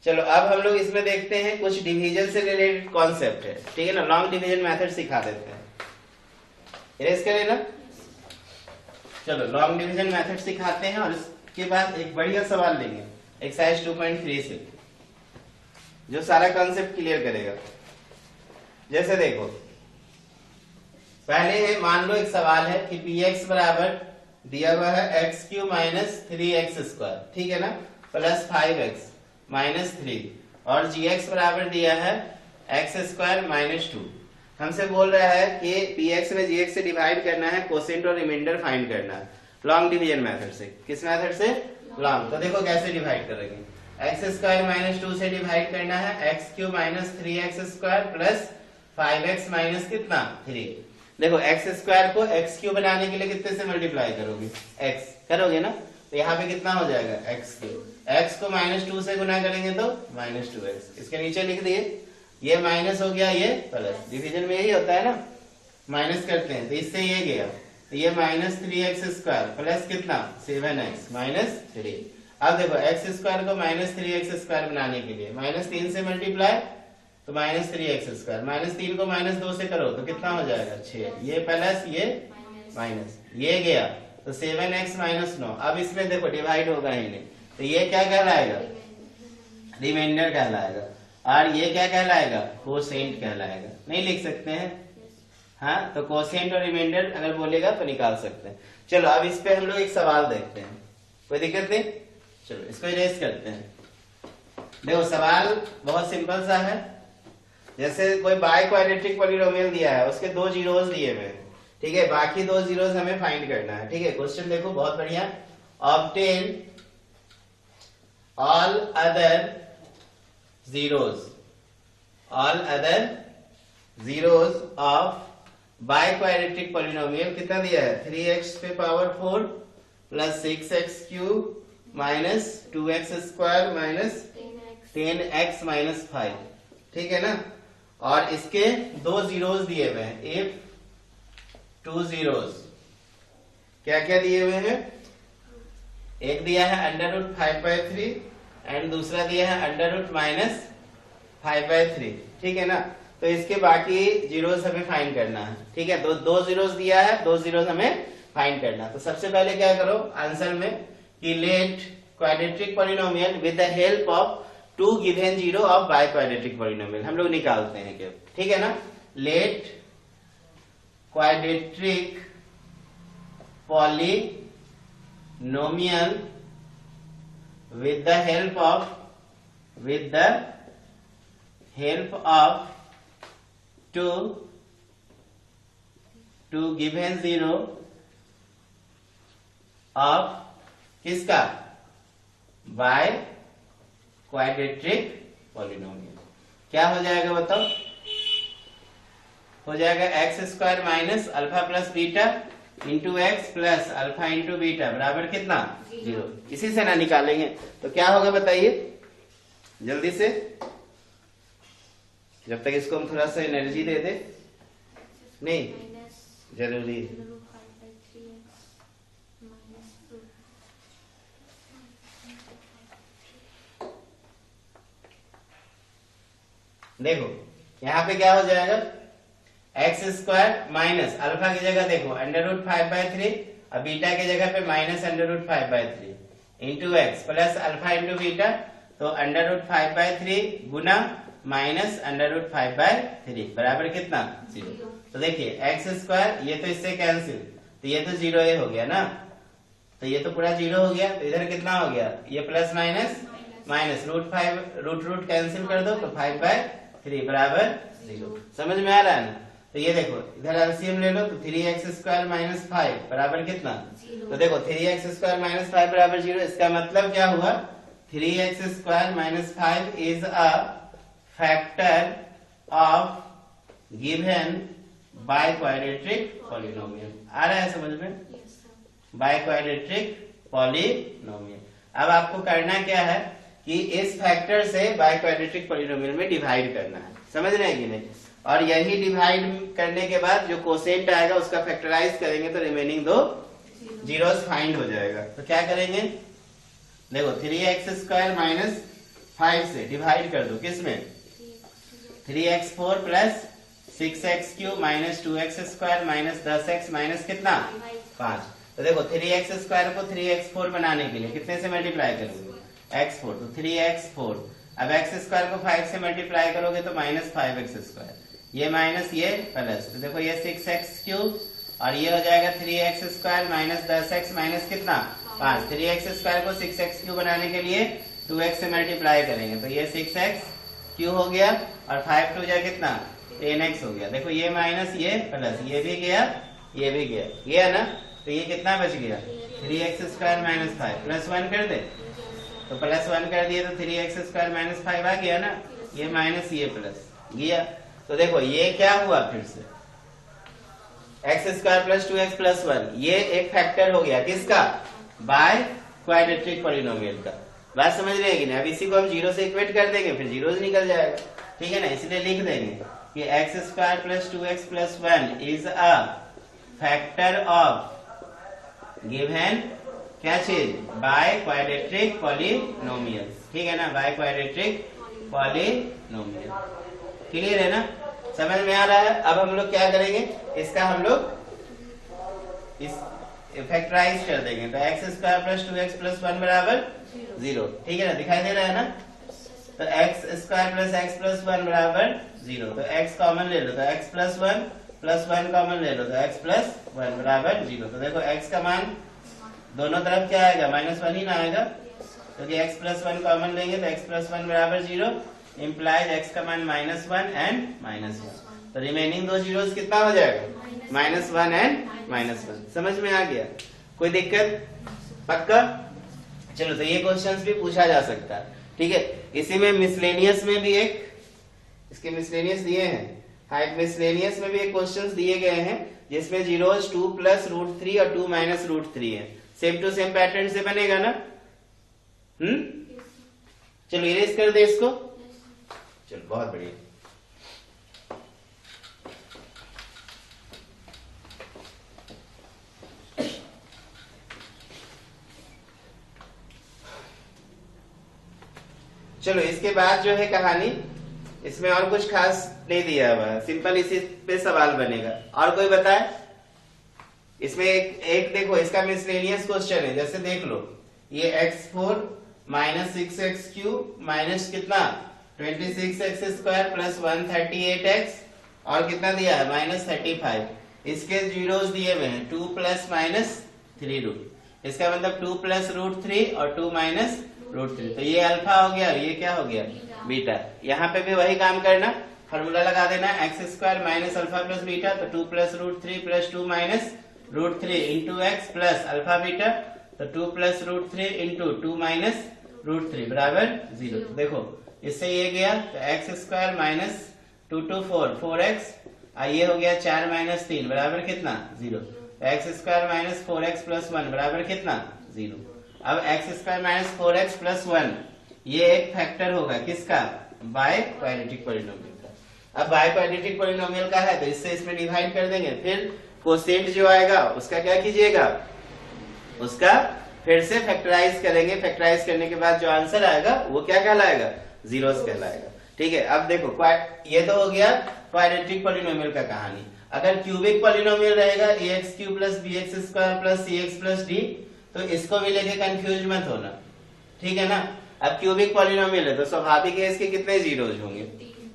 चलो अब हम लोग इसमें देखते हैं कुछ डिवीजन से रिलेटेड कॉन्सेप्ट है, ठीक है ना? लॉन्ग डिवीजन मेथड सिखा देते हैं, इरेज करें ना? चलो लॉन्ग डिवीजन मेथड सिखाते हैं और इसके बाद एक बढ़िया सवाल लेंगे एक्सरसाइज 2.3 से, जो सारा कॉन्सेप्ट क्लियर करेगा। जैसे देखो, पहले है, मान लो एक सवाल है कि px बराबर दिया हुआ है x³ माइनस 3x स्क्वायर, ठीक है ना, प्लस 5x माइनस 3, और gx बराबर दिया है x स्क्वायर माइनस 2। हमसे बोल रहा है कि px में gx से डिवाइड करना है, कोसेंट और रिमाइंडर फाइंड करना है लॉन्ग डिवीजन मेथड से। किस मेथड से? लॉन्ग। तो देखो कैसे डिवाइड करेंगे, एक्स स्क्वायर माइनस 2 से डिवाइड करना है x³ minus 3x square plus 5x minus कितना? 3। देखो एक्स स्क्वायर को x³ बनाने के लिए कितने से मल्टीप्लाई करोगे? x करोगे ना, तो यहाँ पे कितना हो जाएगा? x³। x को माइनस 2 से गुना करेंगे तो माइनस 2x, इसके नीचे लिख दिए, ये माइनस हो गया, ये प्लस। डिवीजन में यही होता है ना, माइनस करते हैं, तो इससे ये गया, तो ये माइनस 3x स्क्वायर प्लस कितना? 7x minus 3। अब देखो एक्स स्क्वायर को माइनस 3x स्क्वायर बनाने के लिए माइनस 3 से मल्टीप्लाई, तो माइनस 3x स्क्वायर, माइनस 3 को माइनस 2 से करो तो कितना हो जाएगा? 6। ये प्लस, ये माइनस, ये गया, तो 7x माइनस 9। अब इसमें देखो डिवाइड होगा ही नहीं, तो ये क्या कहलाएगा? रिमाइंडर कहलाएगा। और ये क्या कहलाएगा? कोसेंट कहलाएगा। नहीं लिख सकते हैं? हाँ, तो कोसेंट और रिमाइंडर अगर बोलेगा तो निकाल सकते हैं। चलो अब इस पे हम लोग एक सवाल देखते हैं, कोई दिक्कत नहीं? चलो इसको इरेज करते हैं। देखो सवाल बहुत सिंपल सा है। जैसे कोई बाय क्वाड्रेटिक पॉलिनोमियल दिया है, उसके 2 जीरोस दिए हुए हैं, ठीक है, बाकी 2 जीरोस हमें फाइंड करना है, ठीक है? क्वेश्चन देखो बहुत बढ़िया, obtain all other zeros, all other zeros of by quadratic polynomial. कितना दिया है? 3x पे power 4 plus 6x³ minus 2x square minus 10x minus 5, ठीक है ना? और इसके 2 जीरोस दिए हुए हैं, इफ 2 जीरोस, क्या क्या दिए हुए हैं? एक दिया है √5/3 एंड दूसरा दिया है √-5/3, ठीक है ना? तो इसके बाकी जीरोस हमें फाइंड करना है, ठीक है? तो 2 जीरोस दिया है, 2 जीरोस हमें फाइंड करना है। तो सबसे पहले क्या करो आंसर में कि let quadratic polynomial with the help of 2 given zero of by quadratic polynomial हम लोग निकालते हैं क्या, ठीक है ना? Let quadratic polynomial with the help of two given zero of किसका? By quadratic polynomial. क्या हो जाएगा बताओ? हो जाएगा X square minus alpha plus beta into X plus alpha into beta बराबर कितना? 0। इसी से ना निकालेंगे तो क्या होगा बताइए जल्दी से, जब तक इसको हम थोड़ा सा एनर्जी दे दे। नहीं जरूरी देखो यहाँ पे क्या हो जाएगा, एक्स स्क्वायर माइनस अल्फा की जगह देखो √5/3 और बीटा की जगह पे minus √5/3 into X plus alpha into beta, तो √5/3 गुना माइनस √5/3 बराबर कितना 0। तो देखिए एक्स स्क्वायर ये तो इससे कैंसिल, तो ये तो 0 हो गया ना, तो ये तो पूरा 0 हो गया, तो इधर कितना हो गया, ये plus minus minus root cancel कर दो, तो 5/3 बराबर 0। समझ में आ रहा है ना। तो ये देखो इधर एलसीएम ले लो, तो 3x² माइनस 5 बराबर कितना, तो देखो 3x² माइनस 5 बराबर 0। इसका मतलब क्या हुआ, 3x² minus 5 is a factor of given biquadratic polynomial. आ रहा है समझ में, बाइक्वाड्रेटिक पॉलिनोमियल। अब आपको करना क्या है कि इस फैक्टर से बाइक्वाड्रेटिक पॉलिनोमियल में डिवाइड करना है, समझ रहे हैं कि नहीं। और यही डिवाइड करने के बाद जो कोसेंट आएगा उसका फैक्टराइज करेंगे तो रिमेनिंग दो जीरोस फाइंड हो जाएगा। तो क्या करेंगे, देखो 3x² माइनस 5 से डिवाइड कर दो, किसमें 3x4 plus 6x³ minus 2x² minus 10x minus कितना 5। तो देखो 3x² को 3x4 बनाने के लिए कितने से मल्टीप्लाई करोगे, x4, तो 3x4। अब x² को 5 से मल्टीप्लाई करोगे तो माइनस 5x², ये माइनस ये प्लस, तो देखो ये 6x³ और ये हो जाएगा 3x² माइनस 10x माइनस कितना 5। 3x² को 6x³ बनाने के लिए 2x से मल्टीप्लाई करेंगे, तो ये 6x³ हो गया और 5 2 जा कितना 10x हो गया। देखो ये माइनस ये प्लस, ये भी गया ये भी गया ना, तो ये कितना बच गया 3x² माइनस 5 प्लस 1 कर दे, तो प्लस 1 कर दिए तो 3x² माइनस 5 आ गया ना, ये माइनस ये प्लस गया। तो देखो ये क्या हुआ, फिर से x² प्लस 2x प्लस 1, ये एक फैक्टर हो गया किसका, बाय क्वाड्रेटिक पॉलिनोमियल का। बात समझ रहे हैं कि नहीं। अब इसी को हम 0 से इक्वेट कर देंगे, फिर जीरोस निकल जाएगा, ठीक है ना। इसलिए लिख देंगे कि x² plus 2x plus 1 is a factor of given क्या चीज, बाय क्वाड्रेटिक पॉलिनोमियल, ठीक है ना, बाय क्वाड्रेटिक पॉलिनोमियल। क्लियर है ना, समझ में आ रहा है। अब हम लोग क्या करेंगे, इसका हम लोग इस फैक्टराइज कर देंगे, तो x² प्लस 2x प्लस 1 बराबर 0, ठीक है ना, दिखाई दे रहा है ना। तो x² प्लस x प्लस 1 बराबर 0, तो x कॉमन ले लो, तो x प्लस 1 कॉमन ले लो, तो x प्लस 1 बराबर 0। तो देखो x का मान दोनों तरफ क्या आएगा, -1 ही ना आएगा, क्योंकि x प्लस 1 कॉमन लेंगे तो x प्लस 1 बराबर 0 इम्प्लाइज x का मान -1 एंड -1। तो रिमेनिंग दो जीरोस कितना हो जाएगा, -1 एंड -1। समझ में आ गया, कोई दिक्कत, पक्का। चलो तो ये क्वेश्चंस भी पूछा जा सकता है, ठीक है। इसी में मिसलेनियस में भी एक, इसके मिसलेनियस दिए हैं, हाँ एक मिसलेनियस में भी एक क्वेश्चंस दिए गए हैं जिसमें जीरोस 2 प्लस √3 और 2 माइनस √3 है। सेम टू सेम पैटर्न से बनेगा ना, चलो इरेज कर दे इसको, चलो बहुत बढ़िया। चलो इसके बाद जो है कहानी, इसमें और कुछ खास नहीं दिया हुआ, सिंपल इसी पे सवाल बनेगा। और कोई बताए, इसमें एक देखो इसका मिसलेनियस क्वेश्चन है, जैसे देख लो ये x4 माइनस 6x³ माइनस कितना 26x² प्लस 138x और कितना दिया है -35। इसके जीरोस दिए हुए हैं 2 प्लस -3 इसका मतलब 2 प्लस √3 और 2 माइनस √3, तो ये अल्फा हो गया, ये क्या हो गया बीटा। यहाँ पे भी वही काम करना, फॉर्मूला लगा देना x² minus alpha plus beta, तो 2 plus √3 plus 2 minus √3 into X plus alpha beta, तो 2 प्लस √3 इंटू 2 माइनस √3 बराबर 0। तो देखो इससे ये गया, तो x² माइनस 2 2 4x, ये हो गया 4 माइनस 3 बराबर कितना 0। तो x² माइनस 4x प्लस 1 बराबर कितना 0। अब x² माइनस 4x प्लस 1 ये एक फैक्टर होगा किसका, बाय क्वाड्रेटिक पॉलिनोमियल का। अब बाय क्वाड्रेटिक पॉलिनोमियल का है तो इससे इसमें डिवाइड कर देंगे, फिर कोसेंट जो आएगा उसका क्या कीजिएगा, उसका फिर से फैक्टराइज करेंगे। फैक्टराइज करने के बाद जो आंसर आएगा वो क्या कहलाएगा, जीरोस कहलाएगा। ठीक है, अब देखो ये तो हो गया क्वाड्रेटिक पॉलिनोमियल का कहानी। अगर क्यूबिक पॉलिनोमियल रहेगा ax cube plus bx square plus cx plus d, तो इसको भी लेके कंफ्यूज मत होना, ठीक है ना। अब क्यूबिक पॉलिनोमियल है तो स्वाभाविक है इसके कितने जीरोज होंगे?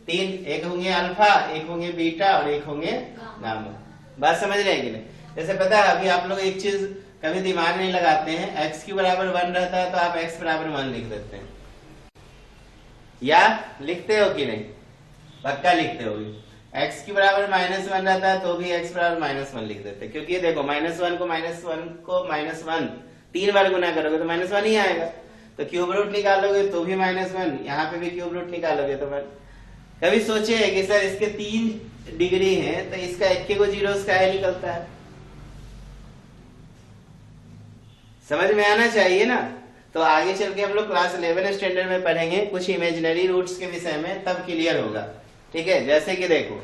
3, एक होंगे अल्फा, एक होंगे बीटा और एक होंगे गामा। बात समझ रहे हैं कि नहीं? जैसे पता है अभी आप लोग एक चीज कभी दिमाग नहीं लगाते हैं, x क्यू बराबर 1 रहता है तो आप x बराबर 1 लिख देते हैं, या लिखते हो कि नहीं? पक्का लिखते हो। x क्यू बराबर -1 रहता है तो भी x बराबर -1 लिख देते हैं, क्योंकि ये देखो -1 को -1 3 बार गुना करोगे तो -1 ही आएगा। तो क्यूब रूट निकालोगे तो भी -1, यहाँ पे भी क्यूब रूट निकालोगे तो 1। कभी सोचे कि सर इसके 3 डिग्री है तो इसका एक को जीरो का है निकलता है? समझ में आना चाहिए ना। तो आगे चल के हम लोग क्लास 11 स्टैंडर्ड में पढ़ेंगे कुछ इमेजिनरी रूट्स के विषय में, तब क्लियर होगा, ठीक है। जैसे कि देखो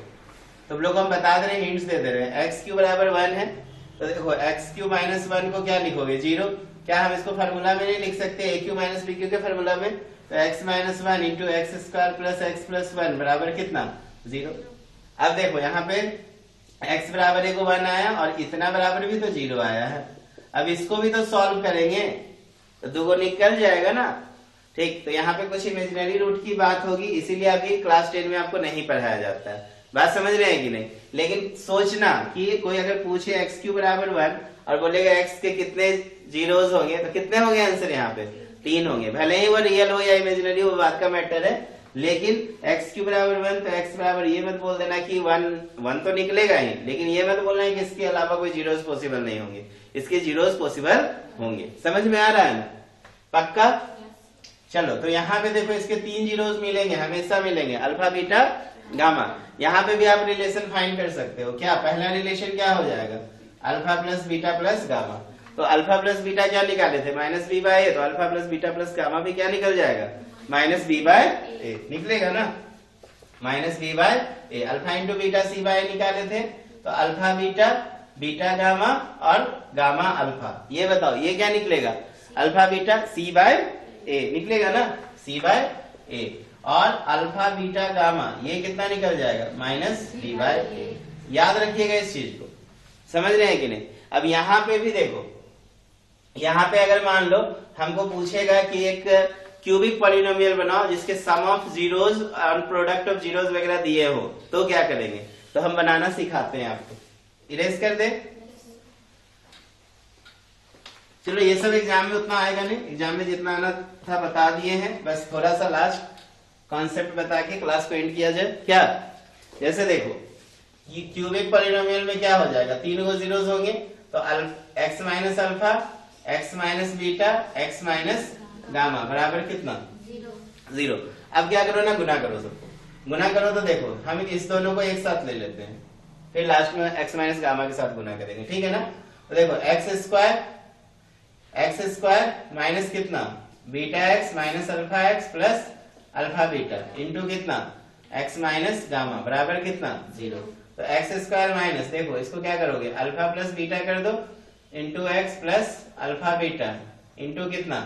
तुम लोग हम बता दे रहे हैं, हिंट्स दे दे रहे हैं, x क्यू बराबर 1 है तो देखो x क्यू माइनस 1 को क्या लिखोगे? 0। क्या हम इसको फार्मूला में नहीं लिख सकते a Q minus b Q के फार्मूला में? तो x minus 1 into x square plus x plus 1 बराबर कितना? 0। अब देखो यहाँ पे x बराबर को 1 आया और इतना बराबर भी तो 0 आया है। अब इसको भी तो सॉल्व करेंगे तो 2 निकल जाएगा ना, ठीक। तो यहाँ पे कुछ इमेजिनरी रूट की बात होगी, इसीलिए अभी क्लास 10 में आपको नहीं पढ़ाया जाता है। बात समझ रहे हैं कि नहीं? लेकिन सोचना कि कोई अगर पूछे x क्यू बराबर 1 और बोलेगा x के कितने जीरोज होंगे तो कितने होंगे आंसर? यहाँ पे 3 होंगे। भले ही वो रियल हो या इमेजिनरी, वो बात का मैटर है, लेकिन x क्यू बराबर 1 तो x बराबर ये मत बोल देना कि 1 तो निकलेगा ही, लेकिन ये मत बोलना है कि इसके अलावा कोई जीरोज पॉसिबल नहीं होंगे। इसके जीरोज पॉसिबल होंगे। समझ में आ रहा है ना? पक्का? चलो तो यहाँ पे देखो इसके 3 जीरोज मिलेंगे, हमेशा मिलेंगे, अल्फा बीटा गामा। यहाँ पे भी आप रिलेशन फाइंड कर सकते हो। क्या पहला रिलेशन क्या हो जाएगा? Alpha plus beta plus gamma. तो अल्फा प्लस बीटा क्या निकाले थे? -b/a, तो alpha plus beta plus gamma भी क्या निकल जाएगा? -b/a निकलेगा ना, -b/a। Alpha into beta c/a निकाले थे तो अल्फा बीटा, बीटा गामा और गामा अल्फा। ये बताओ ये क्या निकलेगा? अल्फा बीटा c/a निकलेगा ना, c/a। और अल्फा बीटा गामा ये कितना निकल जाएगा? -b/a। याद रखिएगा इस चीज को, समझ रहे हैं कि नहीं? अब यहाँ पे भी देखो, यहाँ पे अगर मान लो हमको पूछेगा कि एक क्यूबिक पॉलिनोमियल बनाओ जिसके सम ऑफ जीरोज और प्रोडक्ट ऑफ जीरोज वगैरह दिए हो, तो क्या करेंगे? तो हम बनाना सिखाते हैं आपको। इरेज कर दे। चलो ये सब एग्जाम में उतना आएगा नहीं, एग्जाम में जितना आना था बता दिए हैं, बस थोड़ा सा लास्ट कॉन्सेप्ट बता के क्लास को एंड किया जाए। क्या? जैसे देखो ये क्यूबिक पॉलिनोमियल में क्या हो जाएगा? 3 को जीरोज होंगे तो x minus alpha, x minus beta, x minus gamma बराबर कितना? 0। अब क्या करो ना, गुना करो सबको। गुना करो तो देखो हम इस दोनों को एक साथ ले लेते हैं, फिर लास्ट में x माइनस गामा के साथ गुना करेंगे, ठीक है ना। तो देखो एक्स स्क्वायर माइनस कितना? Beta x minus alpha x plus alpha beta into कितना? x माइनस गामा बराबर कितना? 0। तो एक्स स्क्वायर माइनस, देखो इसको क्या करोगे? अल्फा प्लस बीटा कर दो into X plus alpha beta into कितना?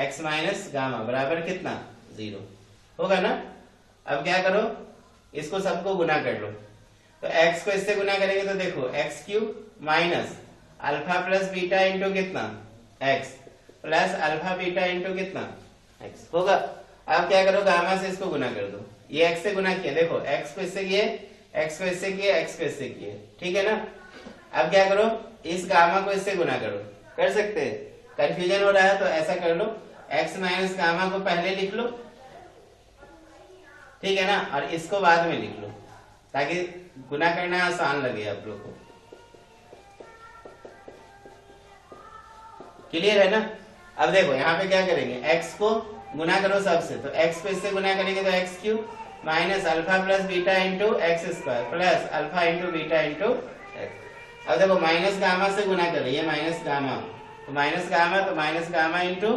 x माइनस गामा बराबर कितना? 0 होगा ना। अब क्या करो, इसको सबको गुना कर लो। तो x को इससे गुना करेंगे तो देखो x cube minus alpha plus beta into कितना? x plus alpha beta into कितना? x होगा। अब क्या करो, गामा से इसको गुना कर दो। ये x से गुना किया, देखो x को इससे किए, x को इससे किए, x को इससे किए, ठीक है ना। अब क्या करो, इस गामा को इससे गुना करो। कर सकते हैं? कंफ्यूजन हो रहा है तो ऐसा कर लो, x माइनस गामा को पहले लिख लो, ठीक है ना, और इसको बाद में लिख लो ताकि गुना करना आसान लगे आप लोग को। क्लियर है ना। अब देखो यहाँ पे क्या करेंगे, x को गुना करो सबसे, तो x को इससे गुना करेंगे तो x cube minus alpha plus beta into x square plus alpha into beta into x. अब देखो माइनस गामा से गुना करें, ये माइनस गामा तो minus gamma into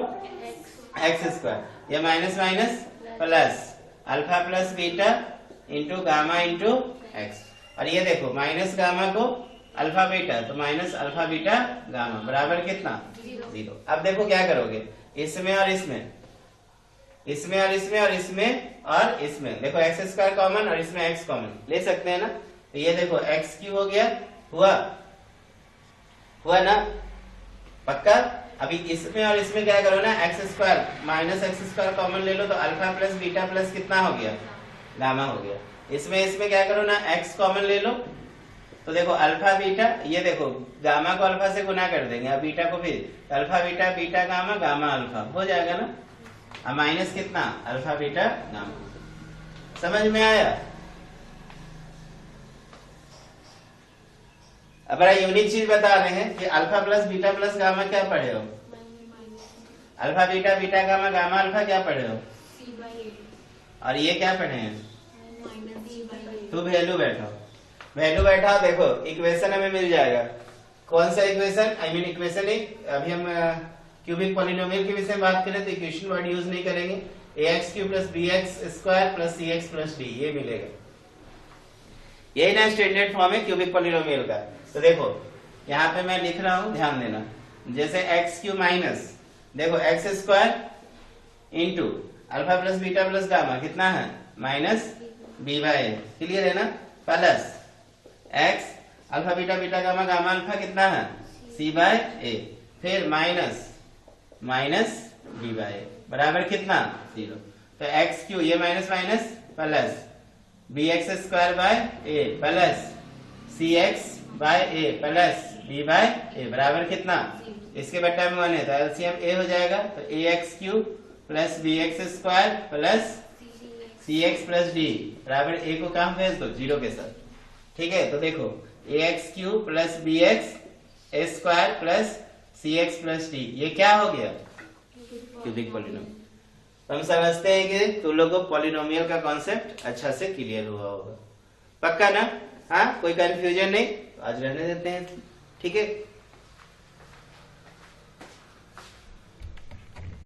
x square, ये minus minus plus alpha plus beta into gamma into x. और ये देखो माइनस गामा को अल्फा बीटा तो माइनस अल्फा बीटा गामा बराबर कितना? 0। अब देखो क्या करोगे, इसमें और इसमें इसमें और इसमें और इसमें और इसमें देखो एक्स स्क्वायर कॉमन और इसमें एक्स कॉमन ले सकते हैं ना। तो ये देखो एक्स क्यू हो गया, हुआ ना, पक्का। अभी इसमें और इसमें क्या करो ना, x square minus x square common ले लो तो अल्फा प्लस बीटा प्लस कितना हो गया, गामा हो गया। इसमें क्या करो ना, एक्स कॉमन ले लो तो देखो अल्फा बीटा, ये देखो गामा को अल्फा से गुना कर देंगे और बीटा को भी, alpha beta beta gamma gamma alpha हो जाएगा ना। अब माइनस कितना, अल्फा बीटा गामा। समझ में आया? अब बड़ा यूनिक चीज बता रहे हैं कि alpha plus beta plus gamma क्या पढ़े हो, alpha beta beta gamma gamma alpha क्या पढ़े हो, और ये क्या पढ़े हैं, तो वैल्यू बैठाओ। देखो इक्वेशन हमें मिल जाएगा। कौन सा इक्वेशन, आई मीन इक्वेशन एक, अभी हम क्यूबिक पॉलिनोमियल के विषय में बात करें तो इक्वेशन वर्ड यूज नहीं करेंगे। ax³ plus bx square plus cx plus d ये मिलेगा। यही ना स्टैंडर्ड फॉर्म है क्यूबिक पॉलिनोमियल का। तो देखो यहाँ पे मैं लिख रहा हूं, ध्यान देना। जैसे x³ माइनस देखो X square into alpha plus beta plus gamma कितना है, minus b bye a, clear है ना, plus X alpha beta beta gamma gamma alpha कितना है, c बाय a, फिर माइनस b बाय a बराबर कितना, 0। तो x³ ये minus minus plus bx square by a plus cx by a plus b bye a बराबर कितना, इसके बट्टा में 1 है तो एलसीएम a हो जाएगा। तो ax³ plus bx square plus cx plus d बराबर a को कहां भेज दो, 0 के साथ। ठीक है, तो देखो ax³ plus bx square plus cx plus d ये क्या हो गया, क्यूबिक पॉलिनोमियल। तो हम समझते हैं कि तुम लोगों को पॉलिनोमियल का कॉन्सेप्ट अच्छा से क्लियर हुआ होगा, पक्का ना। हाँ, कोई कंफ्यूजन नहीं, तो आज रहने देते हैं, ठीक है।